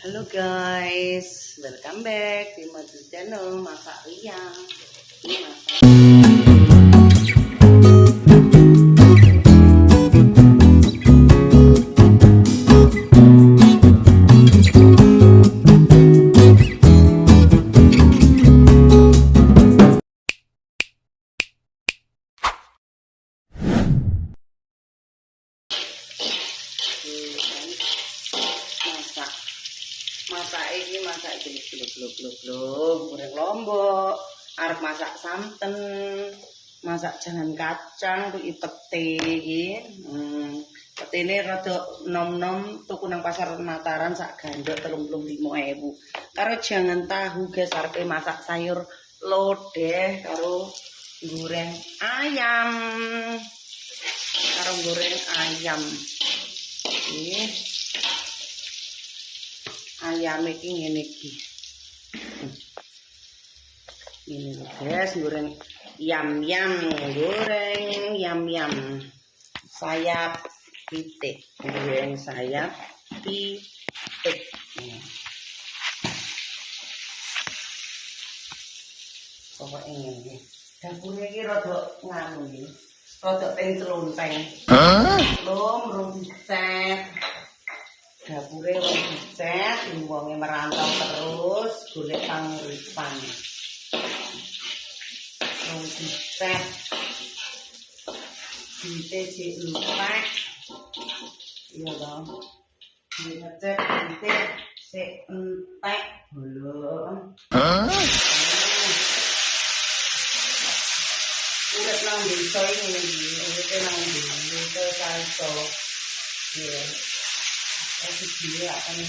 Halo guys, welcome back di Madu Channel Masak Riang. Ini masak. Masak ini masak gluk goreng lombok, arep masak santen, masak jangan kacang tuh pete iki. Petene rada nom-nom tuku nang pasar Mataran sak gandok 35.000. Karo jangan tahu guys, arepe masak sayur lodeh karo goreng ayam. Karo goreng ayam. Ini ayam iki ngene iki. Ini guys, goreng yam-yam, goreng yam-yam. Sayap pitik, goreng sayap pitik. Pokoknya ngene. Dapurnya iki rada nganu iki. Rada ping celonteng. Rung dicet. Dapure wong dicet, wonge merantau terus golek panguripan. Wong dicet. Dite lupa. Iya dong. Dicet dite sik entek bolong. Urip nang desa iki ngene nang desa kalso. Iya. Aku dia akan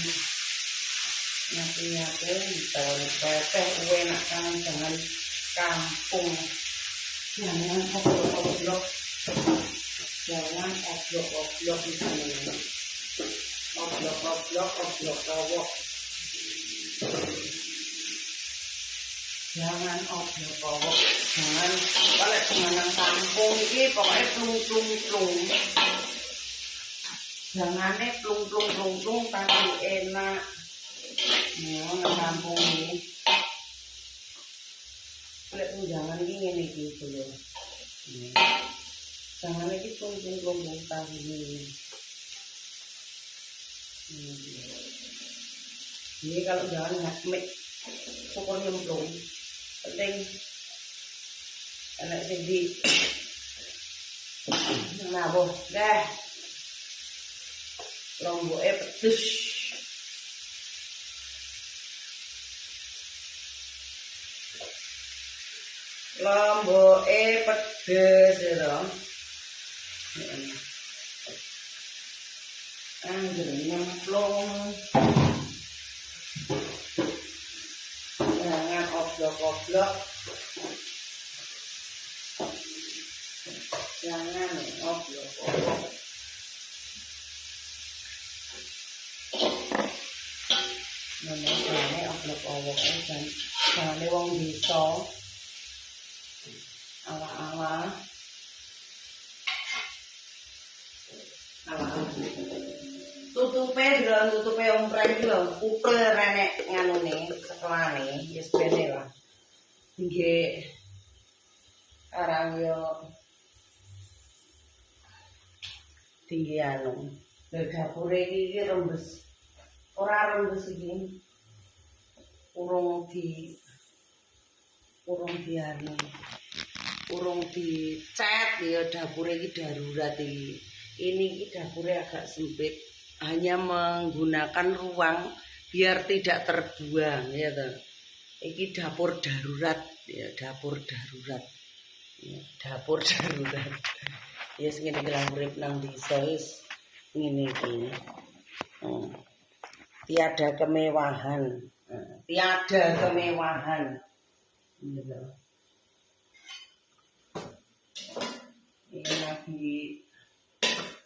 nyate-nyate bisa teteh enak kan dengan kampung. Jangan oblok-oblok. Jangan oblok-oblok di sana. Oblok-oblok lawok. Jangan oblok-oblok. Jangan balik dengan kampung ini pokoknya plung-plung. Jangannya plung tapi enak. Ya, nang kampung ini. Lek jangan ngene iki lho. Jangan iki plung tapi ini. Ini kalau jangan ngasmek syukur nyemplung. Penting enak sing di nabuh dah. Lomboke pedes. Lomboke pedes ya dong. Angger nyemplung. Jangan oblok-oblok. Jangan oblok-oblok. Menene oblok-oblok kan jane wong desa ala-ala tutupe ompreng iki lho kupel renek nganune sekelane wis bene lah nggih arang yo tinggi anu dapure iki rembes ora rembes iki urung dicet ya dapure iki darurat iki. Ini dapure agak sempit, hanya menggunakan ruang biar tidak terbuang ya toh. Iki dapur darurat ya, dapur darurat. Ya, dapur darurat. Ya sing ngene iki urip nang desa wis ngene iki. Tiada kemewahan. Gitu. Ini lagi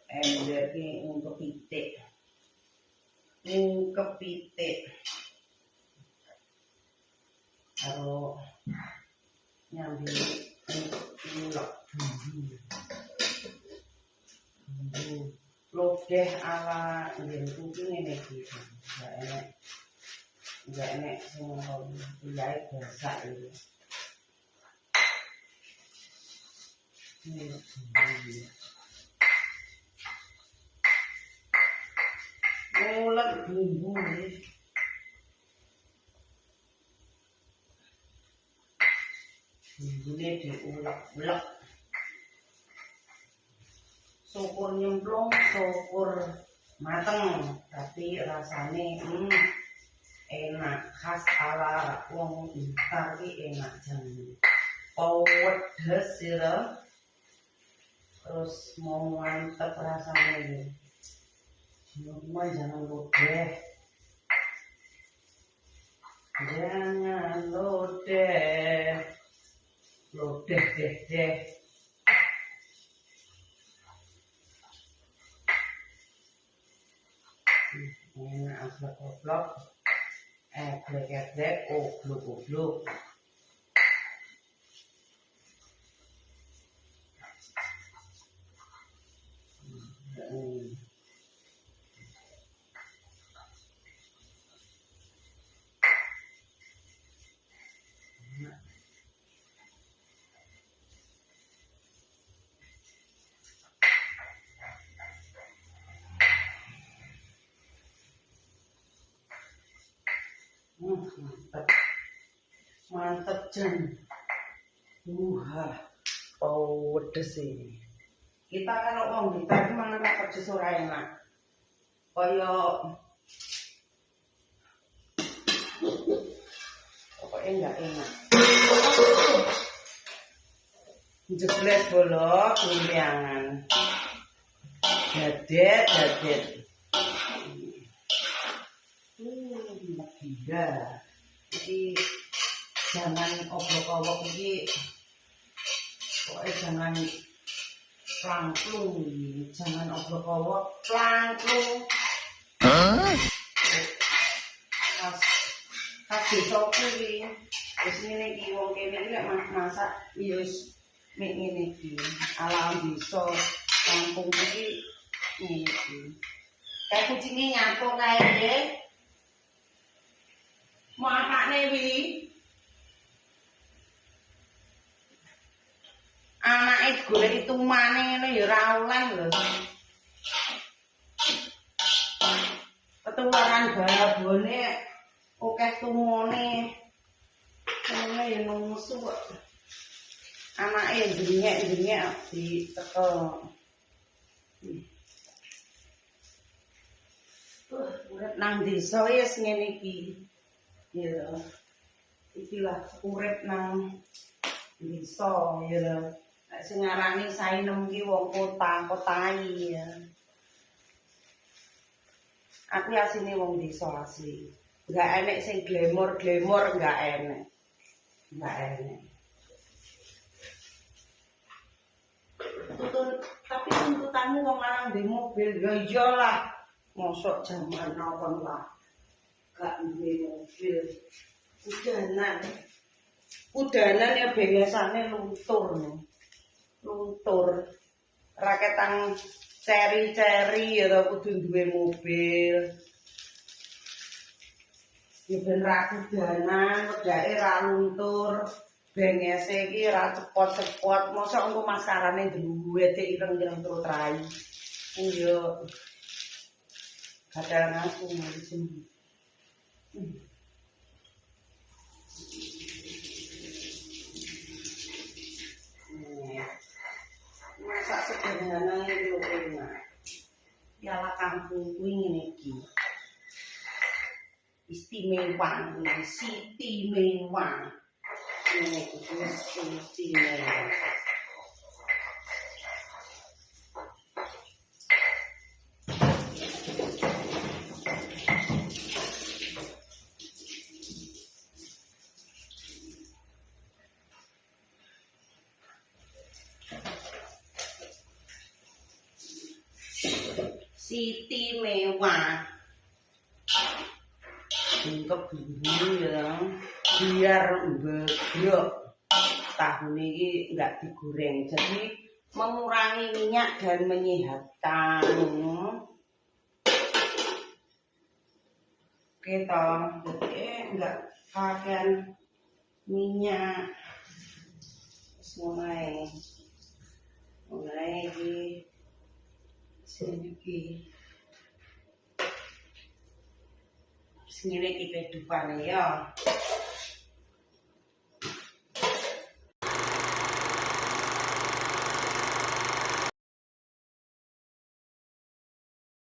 ember ini untuk pitik. Kalau nyambi ulek lodeh ala ngen kucing ini gitu. enggak enak semua wilayah basah itu. Ngulek bumbu nih. Bumbune diulek-ulek. Syukur nyemplung, syukur mateng, tapi rasane enak, khas ala wong Blitar ki enak jangan. Pedes ya. Terus mau mantep rasanya. Semua jangan lodeh. Jangan lodeh. Lodeh deh. Enak ablak-ablak. Blek-blek, oblok-oblok. Mantep jen. Pedes ini. Kita kalau mau Blitar itu mana pedes ora enak. Kaya pokoknya enggak enak. Jeblet bolok lumpiangan. Dadet. Gila. Iki jangan oblok-oblok iki. Pokoknya jangan plangklung, jangan oblok-oblok, plangklung. Pas besok iki wis ngene iki wong kene iki lek masak ya wis mek ngene iki. Ala bisa kampung iki ngene iki. Kayak kucinge nyapo kae nggih. Mau apane wi? Anake golek tumane ngene ya ora oleh lho. Ketularan babone akeh tumone. Ngene ya nungsu kok. Anake jengek-jengek diteko. Urip nang desa wis ngene iki. Ya. Ikilah urip nang desa ya. Nek sing ngarani sainem ki wong kota-kotai ya. Aku asline wong desa asli. Enggak enek sing glamor-glamor enggak enek. Tapi tuntutanmu wong lanang di mobil ya iyalah. Mosok jaman awon lah. Gak duwe mobil. Udanan ya biasane luntur. Raketang ceri-ceri ya kudu duwe mobil. Ya ben ra udanan, wedake ra luntur. Bengese iki ra cepot-cepot. Mosok engko maskarane duwe tek ireng-ireng terus rai. Yo kadang aku macam masak sederhana itu enak. Piala kampung kuwi ngene iki. Istimewa. Ini istimewa. Siti mewah. Bungkep bumbu ya. Biar mbegrok. Tahu ini enggak digoreng. Jadi mengurangi minyak dan menyehatkan. Oke toh. Oke. enggak kakean minyak. Mulai iki sing iki sing iki kedupane ya.